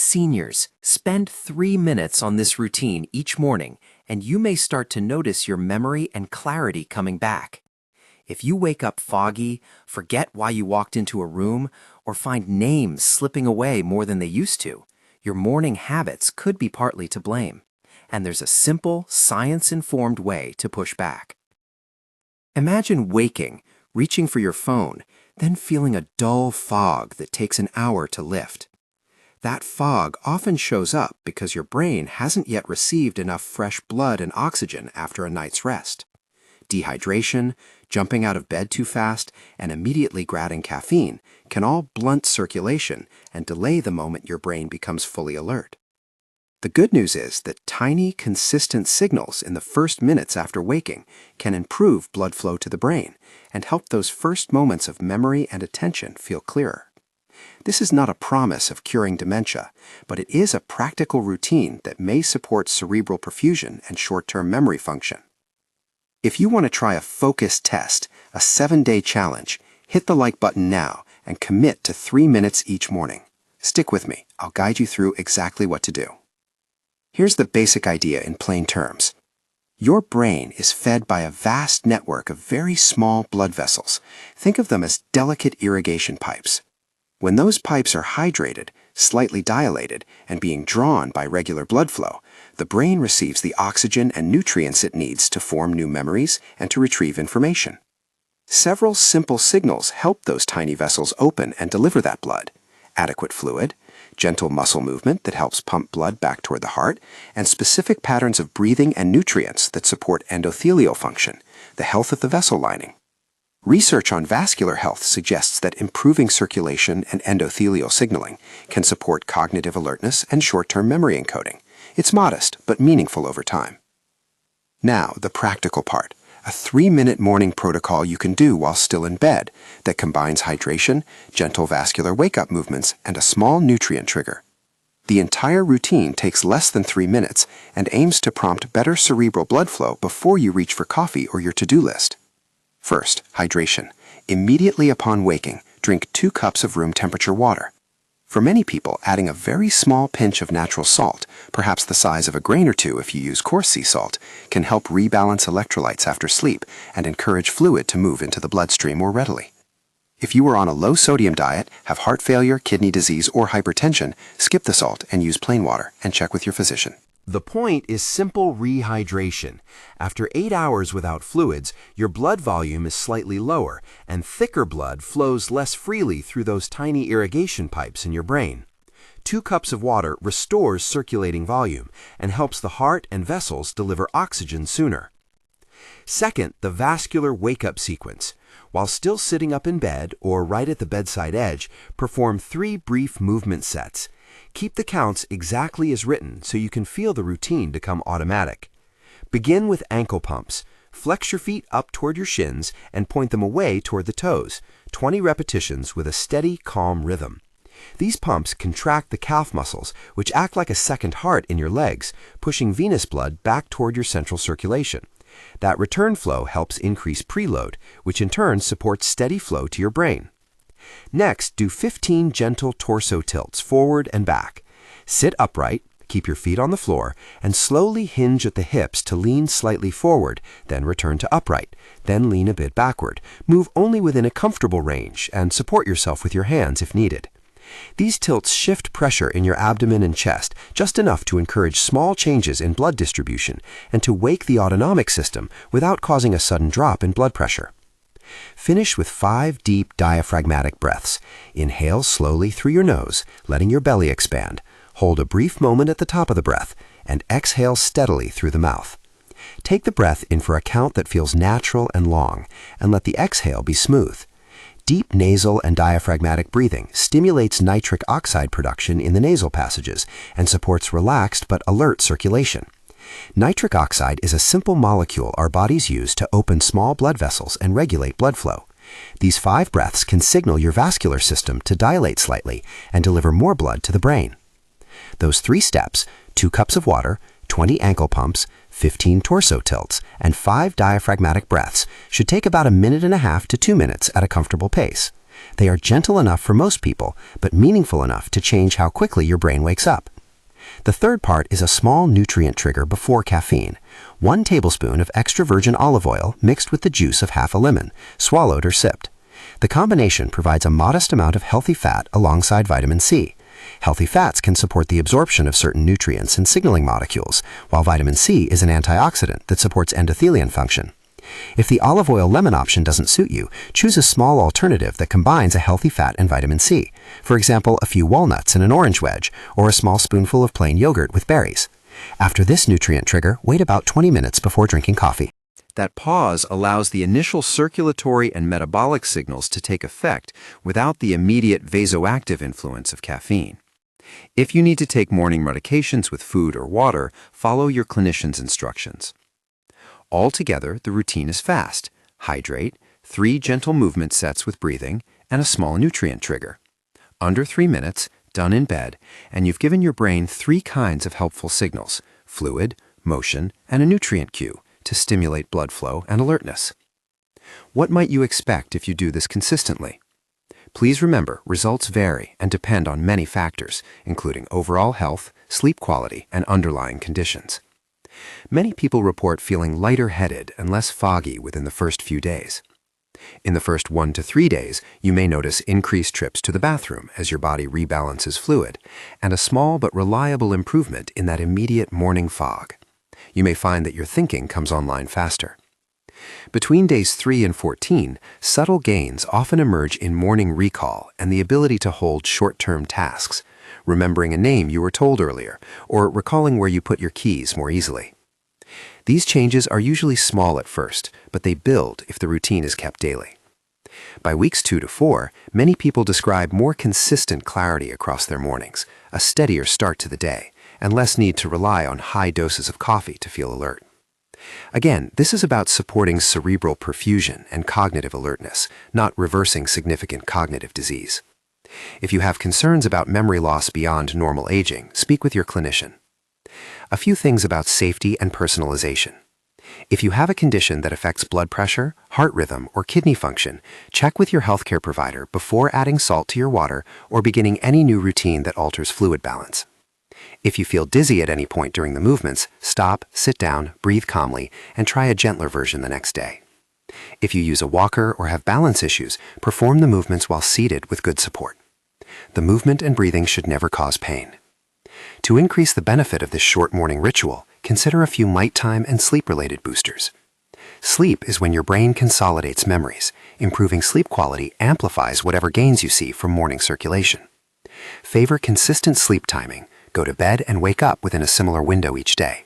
Seniors, spend 3 minutes on this routine each morning, and you may start to notice your memory and clarity coming back. If you wake up foggy, forget why you walked into a room, or find names slipping away more than they used to, your morning habits could be partly to blame. And there's a simple, science-informed way to push back. Imagine waking, reaching for your phone, then feeling a dull fog that takes an hour to lift. That fog often shows up because your brain hasn't yet received enough fresh blood and oxygen after a night's rest. Dehydration, jumping out of bed too fast, and immediately grabbing caffeine can all blunt circulation and delay the moment your brain becomes fully alert. The good news is that tiny, consistent signals in the first minutes after waking can improve blood flow to the brain and help those first moments of memory and attention feel clearer. This is not a promise of curing dementia, but it is a practical routine that may support cerebral perfusion and short-term memory function. If you want to try a focus test, a 7-day challenge, hit the like button now and commit to 3 minutes each morning. Stick with me. I'll guide you through exactly what to do. Here's the basic idea in plain terms. Your brain is fed by a vast network of very small blood vessels. Think of them as delicate irrigation pipes. When those pipes are hydrated, slightly dilated, and being drawn by regular blood flow, the brain receives the oxygen and nutrients it needs to form new memories and to retrieve information. Several simple signals help those tiny vessels open and deliver that blood. Adequate fluid, gentle muscle movement that helps pump blood back toward the heart, and specific patterns of breathing and nutrients that support endothelial function, the health of the vessel lining. Research on vascular health suggests that improving circulation and endothelial signaling can support cognitive alertness and short-term memory encoding. It's modest, but meaningful over time. Now, the practical part. A 3-minute morning protocol you can do while still in bed that combines hydration, gentle vascular wake-up movements, and a small nutrient trigger. The entire routine takes less than 3 minutes and aims to prompt better cerebral blood flow before you reach for coffee or your to-do list. First, hydration. Immediately upon waking, drink 2 cups of room temperature water. For many people, adding a very small pinch of natural salt, perhaps the size of a grain or two if you use coarse sea salt, can help rebalance electrolytes after sleep and encourage fluid to move into the bloodstream more readily. If you are on a low-sodium diet, have heart failure, kidney disease, or hypertension, skip the salt and use plain water and check with your physician. The point is simple rehydration. After 8 hours without fluids, your blood volume is slightly lower, and thicker blood flows less freely through those tiny irrigation pipes in your brain. 2 cups of water restores circulating volume and helps the heart and vessels deliver oxygen sooner. Second, the vascular wake-up sequence. While still sitting up in bed or right at the bedside edge, perform 3 brief movement sets. Keep the counts exactly as written so you can feel the routine become automatic. Begin with ankle pumps. Flex your feet up toward your shins and point them away toward the toes, 20 repetitions with a steady, calm rhythm. These pumps contract the calf muscles, which act like a second heart in your legs, pushing venous blood back toward your central circulation. That return flow helps increase preload, which in turn supports steady flow to your brain. Next, do 15 gentle torso tilts forward and back. Sit upright, keep your feet on the floor, and slowly hinge at the hips to lean slightly forward, then return to upright, then lean a bit backward. Move only within a comfortable range and support yourself with your hands if needed. These tilts shift pressure in your abdomen and chest just enough to encourage small changes in blood distribution and to wake the autonomic system without causing a sudden drop in blood pressure. Finish with 5 deep diaphragmatic breaths. Inhale slowly through your nose, letting your belly expand. Hold a brief moment at the top of the breath, and exhale steadily through the mouth. Take the breath in for a count that feels natural and long, and let the exhale be smooth. Deep nasal and diaphragmatic breathing stimulates nitric oxide production in the nasal passages and supports relaxed but alert circulation. Nitric oxide is a simple molecule our bodies use to open small blood vessels and regulate blood flow. These 5 breaths can signal your vascular system to dilate slightly and deliver more blood to the brain. Those 3 steps, 2 cups of water, 20 ankle pumps, 15 torso tilts, and 5 diaphragmatic breaths, should take about 1.5 to 2 minutes at a comfortable pace. They are gentle enough for most people, but meaningful enough to change how quickly your brain wakes up. The third part is a small nutrient trigger before caffeine. 1 tablespoon of extra virgin olive oil mixed with the juice of half a lemon, swallowed or sipped. The combination provides a modest amount of healthy fat alongside vitamin C. Healthy fats can support the absorption of certain nutrients and signaling molecules, while vitamin C is an antioxidant that supports endothelial function. If the olive oil lemon option doesn't suit you, choose a small alternative that combines a healthy fat and vitamin C. For example, a few walnuts in an orange wedge, or a small spoonful of plain yogurt with berries. After this nutrient trigger, wait about 20 minutes before drinking coffee. That pause allows the initial circulatory and metabolic signals to take effect without the immediate vasoactive influence of caffeine. If you need to take morning medications with food or water, follow your clinician's instructions. Altogether, the routine is fast: hydrate, 3 gentle movement sets with breathing, and a small nutrient trigger. Under 3 minutes, done in bed, and you've given your brain 3 kinds of helpful signals: fluid, motion, and a nutrient cue to stimulate blood flow and alertness. What might you expect if you do this consistently? Please remember, results vary and depend on many factors, including overall health, sleep quality, and underlying conditions. Many people report feeling lighter-headed and less foggy within the first few days. In the first 1 to 3 days, you may notice increased trips to the bathroom as your body rebalances fluid, and a small but reliable improvement in that immediate morning fog. You may find that your thinking comes online faster. Between days 3 and 14, subtle gains often emerge in morning recall and the ability to hold short-term tasks, remembering a name you were told earlier, or recalling where you put your keys more easily. These changes are usually small at first, but they build if the routine is kept daily. By weeks 2 to 4, many people describe more consistent clarity across their mornings, a steadier start to the day, and less need to rely on high doses of coffee to feel alert. Again, this is about supporting cerebral perfusion and cognitive alertness, not reversing significant cognitive disease. If you have concerns about memory loss beyond normal aging, speak with your clinician. A few things about safety and personalization. If you have a condition that affects blood pressure, heart rhythm, or kidney function, check with your healthcare provider before adding salt to your water or beginning any new routine that alters fluid balance. If you feel dizzy at any point during the movements, stop, sit down, breathe calmly, and try a gentler version the next day. If you use a walker or have balance issues, perform the movements while seated with good support. The movement and breathing should never cause pain. To increase the benefit of this short morning ritual, consider a few night time and sleep-related boosters. Sleep is when your brain consolidates memories. Improving sleep quality amplifies whatever gains you see from morning circulation. Favor consistent sleep timing. Go to bed and wake up within a similar window each day.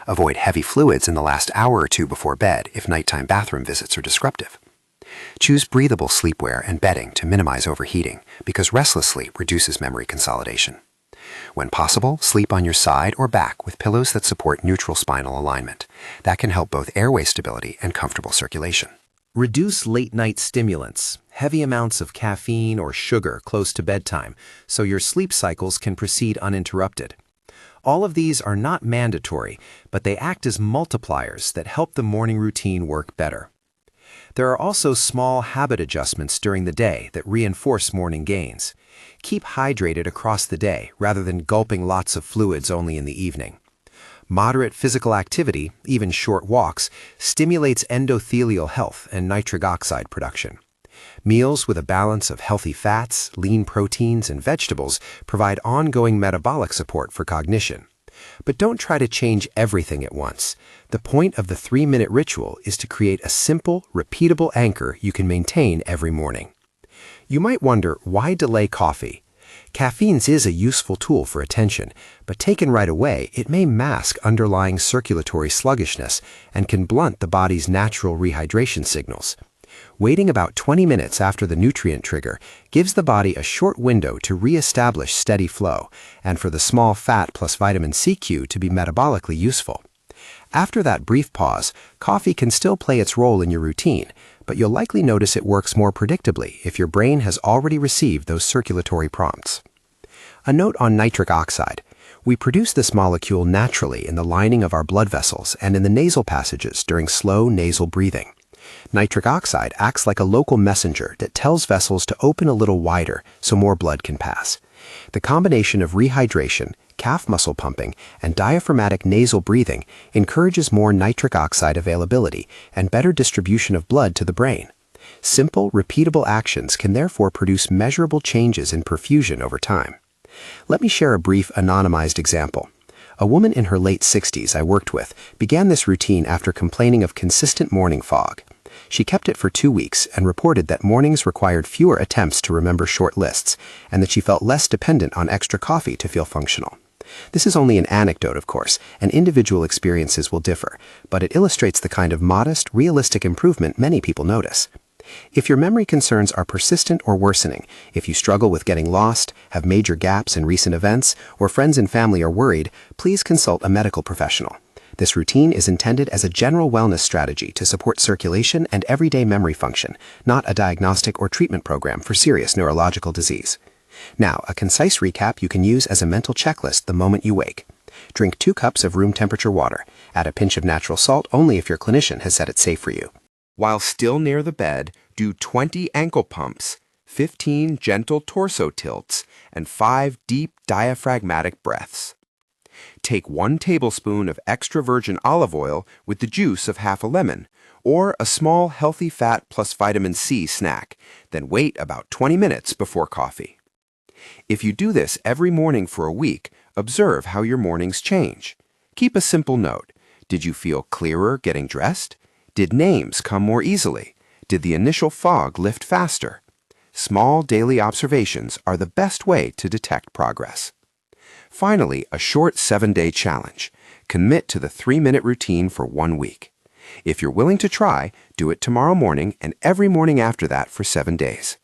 Avoid heavy fluids in the last hour or 2 before bed if nighttime bathroom visits are disruptive. Choose breathable sleepwear and bedding to minimize overheating, because restless sleep reduces memory consolidation. When possible, sleep on your side or back with pillows that support neutral spinal alignment. That can help both airway stability and comfortable circulation. Reduce late-night stimulants, heavy amounts of caffeine or sugar close to bedtime, so your sleep cycles can proceed uninterrupted. All of these are not mandatory, but they act as multipliers that help the morning routine work better. There are also small habit adjustments during the day that reinforce morning gains. Keep hydrated across the day rather than gulping lots of fluids only in the evening. Moderate physical activity, even short walks, stimulates endothelial health and nitric oxide production. Meals with a balance of healthy fats, lean proteins, and vegetables provide ongoing metabolic support for cognition. But don't try to change everything at once. The point of the 3-minute ritual is to create a simple, repeatable anchor you can maintain every morning. You might wonder, why delay coffee? Caffeine is a useful tool for attention, but taken right away, it may mask underlying circulatory sluggishness and can blunt the body's natural rehydration signals. Waiting about 20 minutes after the nutrient trigger gives the body a short window to re-establish steady flow and for the small fat plus vitamin C cue to be metabolically useful. After that brief pause, coffee can still play its role in your routine, but you'll likely notice it works more predictably if your brain has already received those circulatory prompts. A note on nitric oxide. We produce this molecule naturally in the lining of our blood vessels and in the nasal passages during slow nasal breathing. Nitric oxide acts like a local messenger that tells vessels to open a little wider so more blood can pass. The combination of rehydration, calf muscle pumping, and diaphragmatic nasal breathing encourages more nitric oxide availability and better distribution of blood to the brain. Simple, repeatable actions can therefore produce measurable changes in perfusion over time. Let me share a brief anonymized example. A woman in her late 60s I worked with began this routine after complaining of consistent morning fog. She kept it for 2 weeks and reported that mornings required fewer attempts to remember short lists and that she felt less dependent on extra coffee to feel functional. This is only an anecdote, of course, and individual experiences will differ, but it illustrates the kind of modest, realistic improvement many people notice. If your memory concerns are persistent or worsening, if you struggle with getting lost, have major gaps in recent events, or friends and family are worried, please consult a medical professional. This routine is intended as a general wellness strategy to support circulation and everyday memory function, not a diagnostic or treatment program for serious neurological disease. Now, a concise recap you can use as a mental checklist the moment you wake. Drink 2 cups of room temperature water. Add a pinch of natural salt only if your clinician has said it's safe for you. While still near the bed, do 20 ankle pumps, 15 gentle torso tilts, and 5 deep diaphragmatic breaths. Take 1 tablespoon of extra virgin olive oil with the juice of half a lemon, or a small healthy fat plus vitamin C snack, then wait about 20 minutes before coffee. If you do this every morning for a week, observe how your mornings change. Keep a simple note. Did you feel clearer getting dressed? Did names come more easily? Did the initial fog lift faster? Small daily observations are the best way to detect progress. Finally, a short 7-day challenge. Commit to the 3-minute routine for 1 week. If you're willing to try, do it tomorrow morning and every morning after that for 7 days.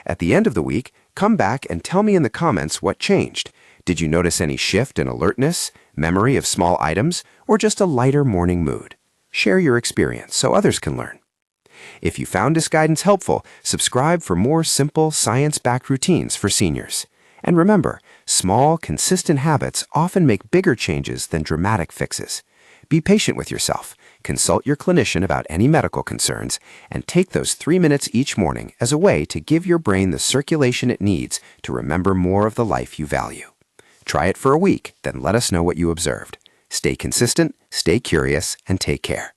At the end of the week, come back and tell me in the comments what changed. Did you notice any shift in alertness, memory of small items, or just a lighter morning mood? Share your experience so others can learn. If you found this guidance helpful, subscribe for more simple, science-backed routines for seniors. And remember, small, consistent habits often make bigger changes than dramatic fixes. Be patient with yourself, consult your clinician about any medical concerns, and take those 3 minutes each morning as a way to give your brain the circulation it needs to remember more of the life you value. Try it for a week, then let us know what you observed. Stay consistent, stay curious, and take care.